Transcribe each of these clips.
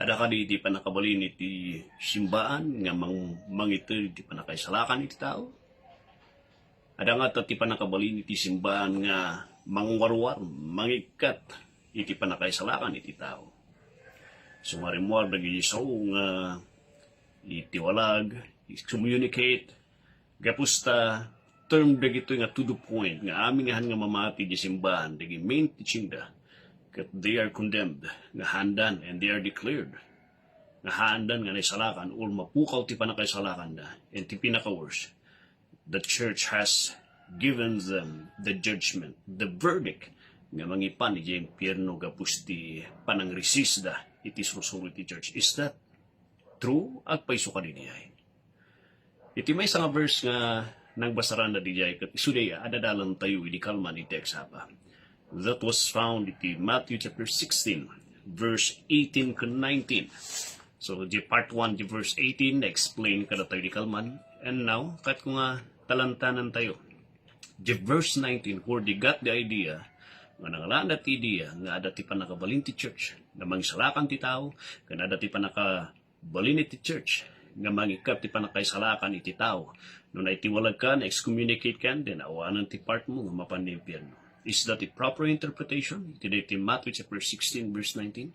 Ada ka di pa nakabalin iti simbaan nga mangito di pa nakaisalakan iti tao. Ada nga ti pa nakabalin iti simbaan nga mangwarwar, mangikat iti pa nakaisalakan iti tao. Sumarimuar dagi iso nga iti walag, communicate, gapusta term dagito nga to the point nga amingahan nga mamati di simbahan dagi main teaching da. They are condemned, nga handan, and they are declared. Nga handan, nga naisalakan, or mapukaw ti panakaisalakan da, and ti pinaka-worse. The church has given them the judgment, the verdict, nga mangipan iti impyerno gapus ti panang-resist da, iti susuro iti church. Is that true? At paiso ka diniyay. Iti may nga verse nga nangbasaran na diniyay, kat isuday, adadalan tayo, idi kalman iti eksapa. That was found in Matthew chapter 16, verse 18 to 19. So, the part 1, the verse 18, explain kada tayo di kalman. And now, kahit kung talantanan tayo, the verse 19, where they got the idea, nga nangalaan na ti idea, nga ada ti pa nakabalin ti church, nga mangisalakan ti tao, nga ada ti pa nakabalin ti church, nga mangikap ti pa nakaisalakan iti tao. Nung naitiwalag ka, na-excommunicate ka, then awanan ti part mo, nga mapan ni impyerno. Is that a proper interpretation? Iti Matthew chapter 16 verse 19.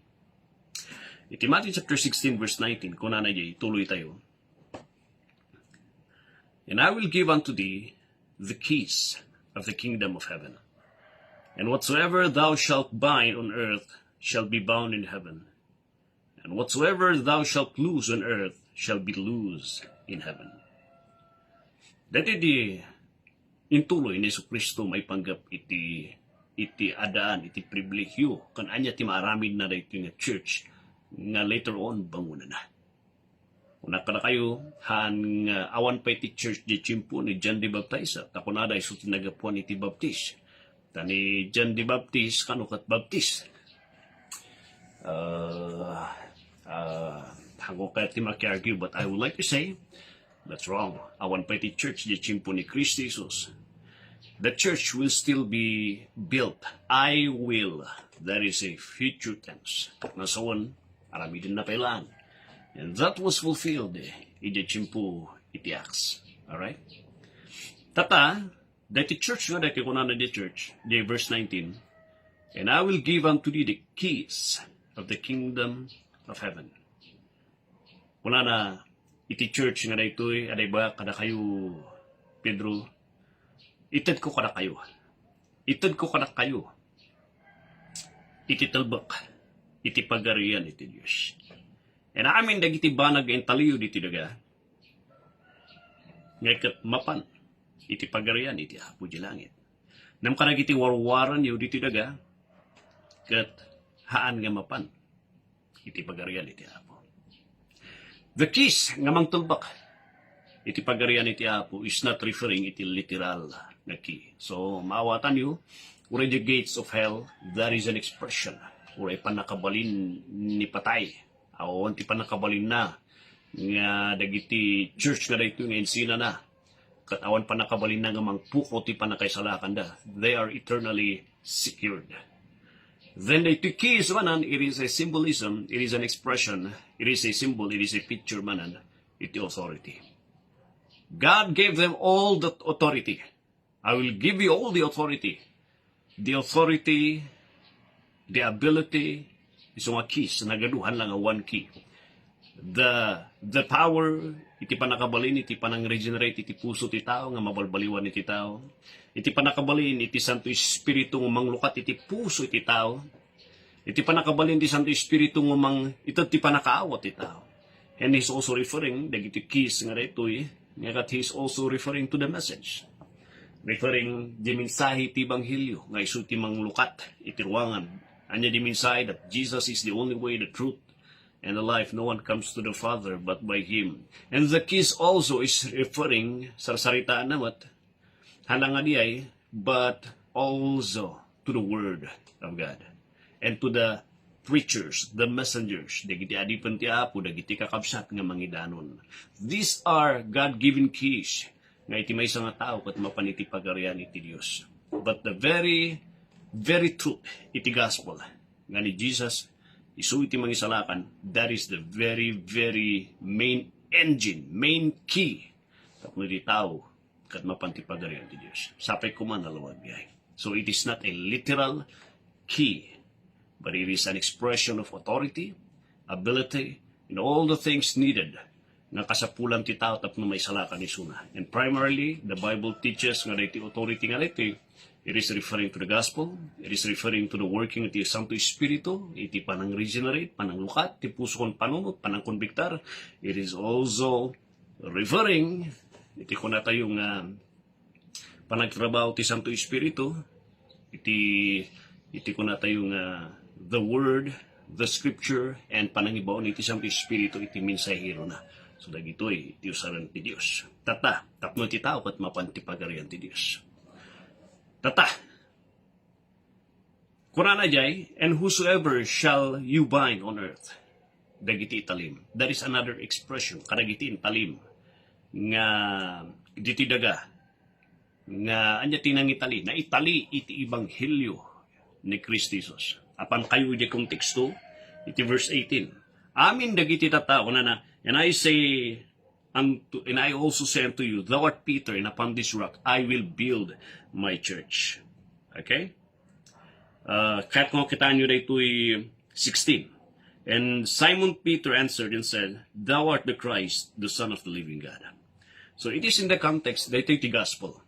Iti Matthew chapter 16 verse 19, kung nanay tuloy tayo. And I will give unto thee the keys of the kingdom of heaven. And whatsoever thou shalt bind on earth shall be bound in heaven. And whatsoever thou shalt loose on earth shall be loosed in heaven. Dati di intuloy ni Jesucristo may panggap iti adaan, iti pribilehyo, kan anya ti maaramid na dito nga church, nga later on, bangunan na. Una ka na kayo, awan pa iti church di chimpo ni John the Baptist, at ako na dahil suti nagapuan iti Baptist. Tani John the Baptist, kanukat Baptist. Hanggang kaya ti maki-argue, but I would like to say, that's wrong. Awan pa iti church di chimpo ni Kristi Jesus. The church will still be built. I will. That is a future tense. Nasawan, arami din na kailan. And that was fulfilled. Iti chimpo iti Acts. Alright? Tata, dati church nga, dati kunan na di church, di verse 19, and I will give unto thee the keys of the kingdom of heaven. Kuna na, iti church nga dito, aday ba, kada kayo, Pedro, itad ko kada kayo. Itad ko kada kayo. Iti talbak. Iti pagarian iti Diyos. E naamin dagiti banag ang taliyo diti daga. Ngayon mapan. Iti pagarian iti hapo di langit. Nam kanag iti warwaran yu diti daga. Kat haan nga mapan. Iti pagarian iti hapo. The keys nga mang talbak. Iti pagarian iti hapo is not referring iti literal na key. So, maawatan nyo, uri the gates of hell, that is an expression. Uri panakabalin ni patay. Awan ti panakabalin na. Nga dagiti church nga dito nga insina na. Katawan panakabalin na nga mangpuko ti panakaisalakan da. They are eternally secured. Then the keys manan, it is a symbolism, it is an expression, it is a symbol, it is a picture manan, iti authority. God gave them all the authority. I will give you all the authority. The authority, the ability, is mga keys. Nagaduhan lang ang one key. The power, iti panakabalin, iti panang-regenerate, iti puso ti tao, nga mabalbaliwan iti tao. Iti panakabalin, iti Santo Espiritu nga manglukat, iti puso iti tao. Iti panakabalin, iti Santo Espiritu nga ito ti panakaawat iti tao. And he's also referring, dagiti keys nga rito nga he's also referring to the message. Referring di mensahe ti Ebanghelyo, nga isu ti manglukat, iti ruangan. Anya di mensahe that Jesus is the only way, the truth, and the life. No one comes to the Father but by Him. And the kiss also is referring, sa saritaan namat, halanga diay, but also to the Word of God. And to the preachers, the messengers, dagiti adipan ti Apo, dagiti kakabsat nga mangidanon. These are God-given keys nga iti may nga tao kat mapaniti pagarian iti Dios. But the very truth iti gospel nga ni Jesus isu iti mangisalakan, that is the very, very main engine, main key. Tapno di tao, kat mapantipagarian ti Diyos. Sapay kuman alawag yay. So it is not a literal key, but it is an expression of authority, ability, and all the things needed nga kasapulan ti tao tapno may salakan ni suna. And primarily, the Bible teaches nga iti authority nga iti, it is referring to the gospel, it is referring to the working of the Santo Espiritu, iti panang regenerate, panang lukat, ti puso kon panunot, panang konbiktar. It is also referring, iti ko na tayong panagtrabaho ti Santo Espiritu, iti ko na tayong the Word, the Scripture, and panangibaon iti Santo Espiritu, iti minsahero na. So dagitoy, iti usaran ti Diyos. Tata, tapno ti tao kat mapantipagarian ti Diyos. Tata, Kurana jay, and whosoever shall you bind on earth, dagiti talim. That is another expression, kadagiti talim, nga diti daga, nga anya tinang itali, na itali iti ibanghilyo ni Kristo Jesus. Apan kayo di kong teksto, iti verse 18. Amin dagiti tatao na and I also say unto you, thou art Peter, and upon this rock I will build my church. Okay? Kahit kung kita nyo na ito'y 16. And Simon Peter answered and said, thou art the Christ, the Son of the living God. So it is in the context, that ito'y the gospel.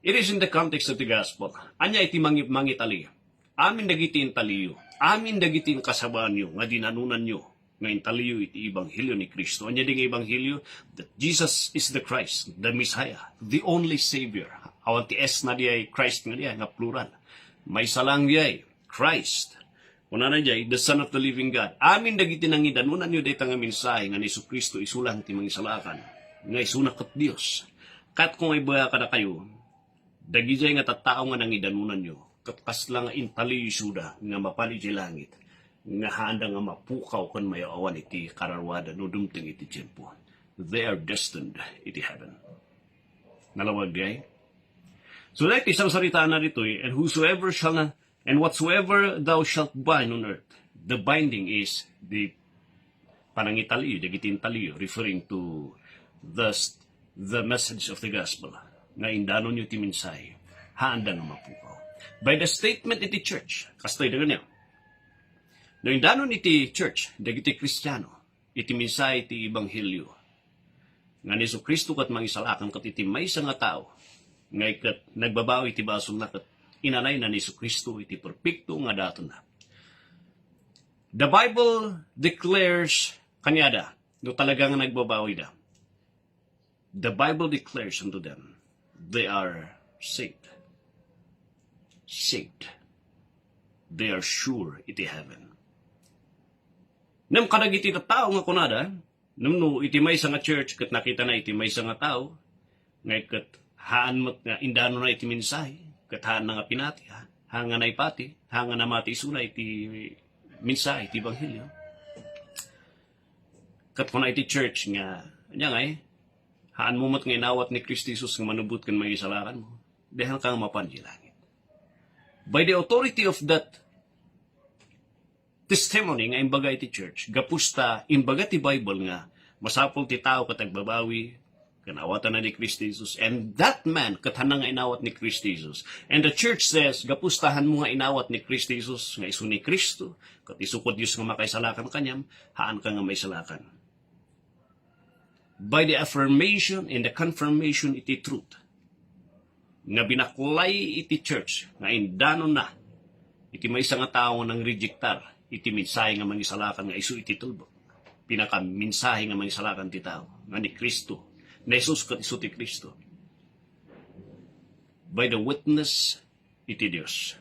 It is in the context of the gospel. Anya iti mangitali. Amin dagiti intaliyo. Amin dagiti kasabaan nyo, nga dinanunan nyo, nga intaliyo iti ibanghilyo ni Kristo. Anya ding ibanghilyo, that Jesus is the Christ, the Messiah, the only Savior. Awan ti es na diay Christ nga diay, nga plural. May salang diay, Christ. Kuna na diay, the Son of the living God. Amin dagiti nang idanunan nyo dayta nga mensahe nga ni Jesu Kristo isulang ti mangisalakan. Nga isunak kat Dios. Kat kung ay baya ka na kayo, dagi diay nga tattao nga nang idanunan nyo, kat kasla nga intaliyo suda nga mapali di langit, nga handa nga mapukaw kan mayawan iti kararwada no dumting iti tiyempo. They are destined iti heaven. Nalawag diay. So like isang salita na rito, and whosoever shall na, and whatsoever thou shalt bind on earth, the binding is the panangitaliyo, dagitin taliyo, referring to the message of the gospel. Nga indano nyo ti mensahe, handa nga mapukaw. By the statement iti church, kastoy dagan niya. No indano iti church, dagiti Kristiyano, iti mensahe iti ibanghilyo. Nga ni Jesu Kristo kat mangisalakan kat iti maysa nga tao, nga ikat nagbabaw iti basol na kat inanay na ni Jesu Kristo iti perpekto nga dato na. The Bible declares kanyada, no talagang nagbabawi da. The Bible declares unto them, they are saved. Saved. They are sure iti heaven. Nam kadagiti na tao nga kunada, no iti maysa nga church kat nakita na iti maysa nga tao, nga kat haan mat nga indano na iti mensahe, kat haan na nga pinati, hanga na ipati, hanga na mati isuna iti mensahe, iti banghilyo. Kat kuna iti church nga, anya nga haan mo mat nga inawat ni Kristo Jesus nga manubot kan mangisalakan mo, dahil kang mapanji langit. By the authority of that testimony nga imbaga iti church, gapusta imbaga ti Bible nga masapol ti tao kat agbabawi, kanawatan na ni Kristo Jesus, and that man kathanang nga inawat ni Kristo Jesus. And the church says, gapustahan mo nga inawat ni Kristo Jesus, nga isu ni Kristo, kat isukod Diyos nga makaisalakan kanyam, haan ka nga may salakan. By the affirmation and the confirmation iti truth, nga binaklay iti church, nga indano na, iti may nga tao nang rejectar, iti mensahe nga mangisalakan nga isu iti tulbo. Pinaka mensahe nga mangisalakan ti tao, nga ni Kristo, na Jesus kat isu ti Kristo. By the witness iti Dios,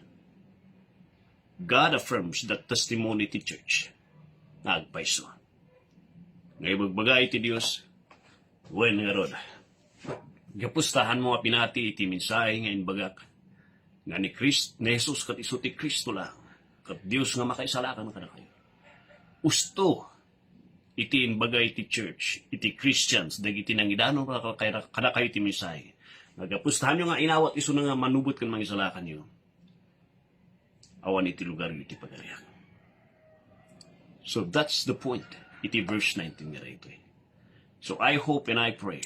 God affirms that testimony iti church, nga agpaiso. Nga ibagbaga iti Dios, wen nga rod. Gapustahan mo pinati iti mensahe nga inbagak, nga ni Christ, ni Jesus kat isu ti Kristo lang, kat Dios nga makaisalakan ka na kayo. Usto, iti inbagay iti church, iti Christians, dagiti nang idano kada kayo iti mensahe. Nagapustahan nyo nga inawat iso na nga manubot kan mangisalakan nyo. Awan iti lugar iti pagariak. So that's the point. Iti verse 19 nga ito. So I hope and I pray,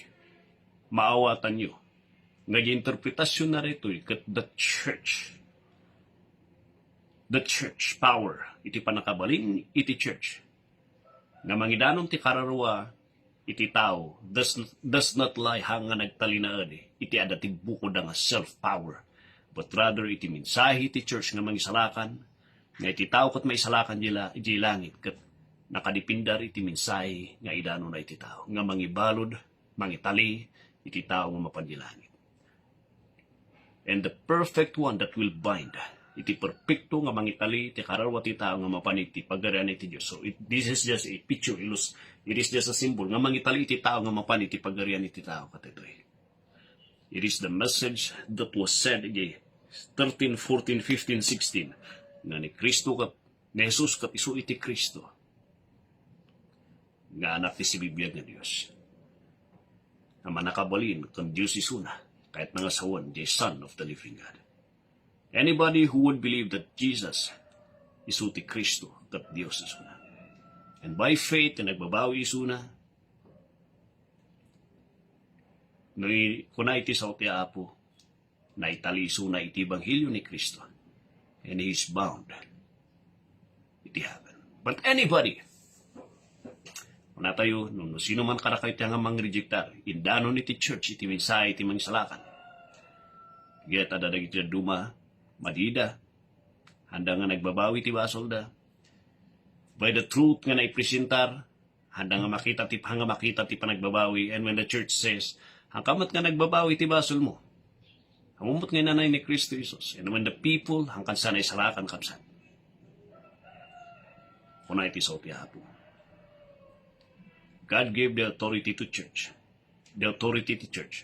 maawatan nyo, nag-interpretasyon na rito, kat the church power, iti panakabalin, iti church, nga mangidanon ti kararwa, iti tao, does not lie hanga nagtalinaan, iti adati bukod nga self-power, but rather iti mensahe iti church nga mangisalakan, nga iti tao kat maisalakan iti langit, kat nakadipindar iti mensahe nga idano na iti tao, nga mangibalod, mangitali, iti tao nga mapanjilangit. And the perfect one that will bind, iti perfecto nga mangitali, iti kararwa ti tao nga mapanit, iti pagarian iti Diyos. So this is just a picture, it is just a symbol, nga mangitali iti tao nga mapanit, iti pagarian iti tao katitoy. It is the message that was said, 13, 14, 15, 16, nga ni Kristo kat, ni Jesus kat isu iti Kristo, nga anak ti si Biblia nga Diyos. Nga manakabalin, kung Diyos isuna, kahit nangasawan, the Son of the living God. Anybody who would believe that Jesus isu ti Kristo, kat Diyos isuna. And by faith, na nagbabawi isuna, kuna iti sa ti Apo, na itali isuna iti Ebanghelyo ni Kristo, and He is bound iti heaven. But anybody, kuna tayo, no sino man karakay nga mang-rejectar, indano ni ti church, iti mensahe, iti mangsalakan. Get adadag iti duma, madida, handa nga nagbabawi ti basol da. By the truth nga naipresentar, handa nga makita ti panagbabawi, and when the church says, hangkamat nga nagbabawi ti basol mo, hamumot nga nanay ni Kristo Jesus, and when the people, hangkan sanay salakan kapsan. Kuna iti sa Hapo. God gave the authority to church. The authority to church.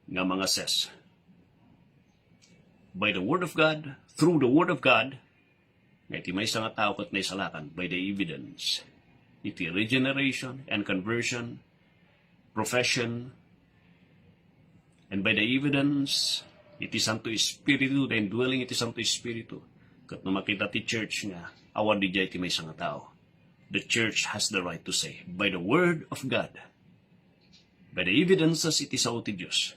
Nga mga says, by the word of God, through the word of God, nga iti may nga tao kat naisalakan, by the evidence, iti regeneration and conversion, profession, and by the evidence, iti Santo Espiritu, the indwelling iti Santo Espiritu, kat na makita ti church nga, awan di iti may nga tao. The church has the right to say, by the word of God, by the evidences iti sao ti Diyos,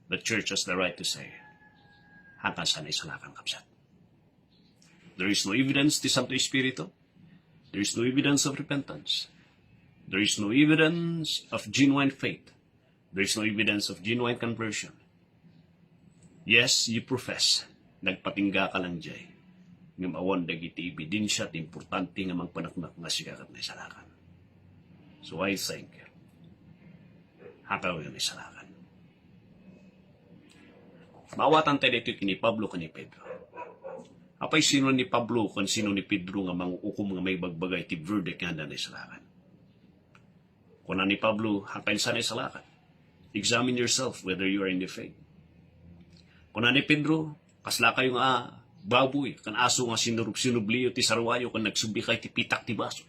the church has the right to say, hanggang sanay salakan kapsat. There is no evidence ti Santo Espiritu. There is no evidence of repentance. There is no evidence of genuine faith. There is no evidence of genuine conversion. Yes, you profess. Nagpatingga ka lang jay. Ngam awan dagiti ebidensya at importante nga magpanakmak nga sigakat na isalakan. So I think, hakaw yung isalakan. Maawatan tayo dito kini Pablo kani Pedro. Apay sino ni Pablo kung sino ni Pedro nga manguukom nga may bagbagay ti verdict nga na isalakan. Kung ni Pablo, hakain sa na isalakan. Examine yourself whether you are in the faith. Kung ni Pedro, kasla kayo nga baboy, kan aso nga sinubliyo ti sarwayo, kan nagsubi kay ti pitak ti baso.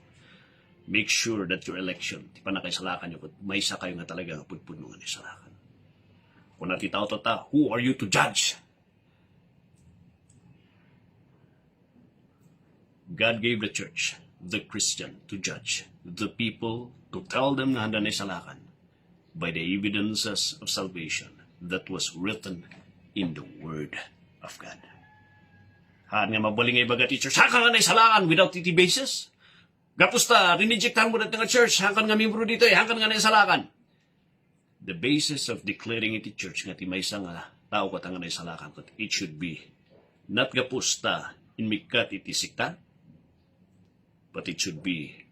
Make sure that your election, ti panakaisalakan nyo, may isa kayo nga talaga nga pudpuno nga isalakan. Kung natitaw ta, who are you to judge? God gave the church, the Christian, to judge the people, to tell them nga handa na isalakan by the evidences of salvation that was written in the Word of God. Haan nga mabaling nga ibaga ti church, hanggang nga na isalakan without iti basis. Gapusta, rinejectan mo natin nga church, hanggang nga membro dito, hanggang nga na isalakan. The basis of declaring iti church nga ti maysa nga tao kat nga na isalakan, it should be not gapusta in mikat iti sikta, but it should be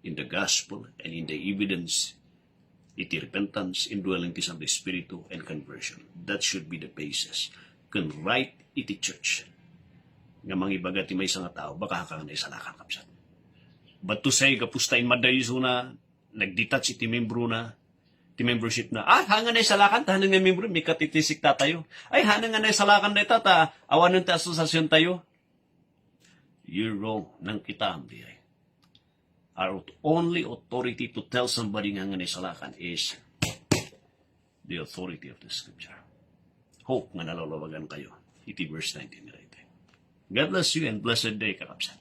in the gospel and in the evidence, iti repentance, indwelling ti Santo Espiritu, and conversion. That should be the basis. Kung right iti church, nga mangibaga ti may nga tao, baka haka na isalakan kapsat. But to say, kapustain madayiso na, nagdetach iti membro na, ti membership na, hanga na isalakan, tahanan nga membro, may katitisik ta tayo. Ay, hanga nga na isalakan na ita, awanan ta asosasyon tayo. You're wrong, nang kita ang biyay. Our only authority to tell somebody nga na isalakan is the authority of the Scripture. Hope nga nalalawagan kayo. Iti verse 19 right. God bless you and blessed day, kakapsan.